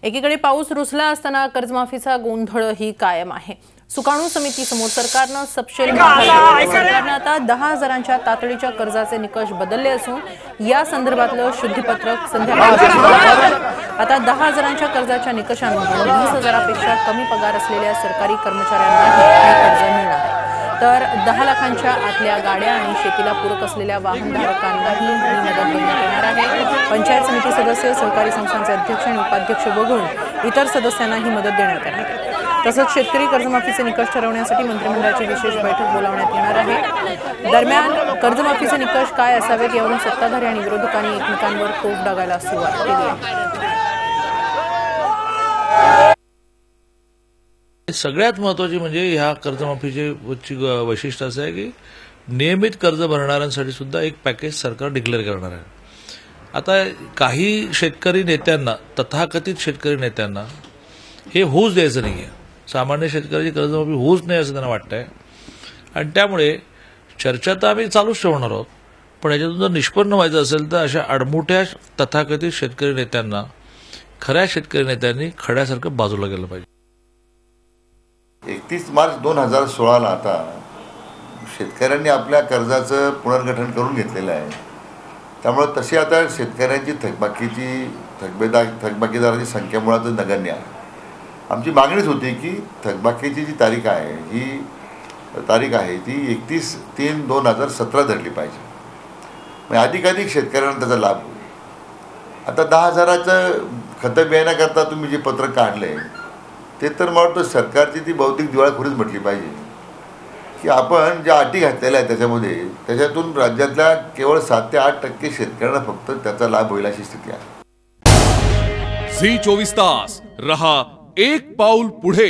एकीकडे पाऊस रुसला असताना कर्जमाफीचा गोंधळही कायम आहे। सुकाणू समितीसमोर सरकारनं सपशेल सरकारनं आता 10,000च्या तातडीच्या कर्जाचे निकष बदलले असून या संदर्भातलं शुद्धीपत्रक संध्याकाळी आता 10,000च्या कर्जाच्या निकषांमधून 20,000पेक्षा कमी पगार असलेल्या सरकारी कर्मचाऱ्यांनाही कर्ज मिळणार आहे। तर 10 लाखांच्या आतल्या गाड्या आणि शेतीला पूरक असलेल्या वाहनधारकांनाही ही मदत देण्यात येणार आहे। पंचायत समिती सदस्य, सहकारी संस्थांचे अध्यक्ष आणि उपाध्यक्ष वगळून इतर सदस्यांना ही मदत देण्यात येणार आहे। तसंच शेतकरी कर्जमाफीचे निकष ठरवण्यासाठी मंत्रिमंडळाची विशेष बैठक बोलावण्यात येणार आहे। दरम्यान कर्जमाफीचे निकष काय असावेत यावरून सत्ताधारी आणि विरोधकांनी एकमेकांवर तोफ डागायला सुरुवात केली आहे। सगळ्यात महत्त्वाची म्हणजे ह्या कर्जमाफीचे वैशिष्ट्य असं आहे की नियमित कर्ज भरणाऱ्यांसाठी सुद्धा एक पॅकेज सरकार डिक्लेअर करणार आहे। आता काही शेतकरी नेत्यांना, तथाकथित शेतकरी नेत्यांना हे होऊच द्यायचं नाही आहे। सामान्य शेतकऱ्याची कर्जमाफी होऊच नाही असं त्यांना वाटतंय आणि त्यामुळे चर्चा तर आम्ही चालूच ठेवणार आहोत, पण याच्यातून जर निष्पन्न व्हायचं असेल तर अशा अडमुठ्या तथाकथित शेतकरी नेत्यांना खऱ्या शेतकरी नेत्यांनी खड्यासारखं बाजूला गेलं पाहिजे। 31 मार्च 2016ला आता शेतकऱ्यांनी आपल्या कर्जाचं पुनर्गठन करून घेतलेलं आहे। त्यामुळे तशी आता शेतकऱ्यांची थकबाकीदारांची संख्या मुळातच नगण्य आहे। आमची मागणीच होती की थकबाकीची जी तारीख आहे ही तारीख आहे ती 31/3/2017 धरली पाहिजे, म्हणजे अधिकाधिक शेतकऱ्यांना त्याचा लाभ होईल। आता 10,000चं खतं बियाण्याकरता तुम्ही जे पत्रक काढले ते तर मला वाटतं सरकारची ती बौद्धिक दिवाळखोरीच म्हटली पाहिजे की आपण ज्या अटी घातलेल्या आहेत त्याच्यातून राज्यातल्या केवळ 7 ते 8% शेतकऱ्यांना फक्त त्याचा लाभ होईल अशी स्थिती आहे। झी 24 तास रहा एक पाऊल पुढे।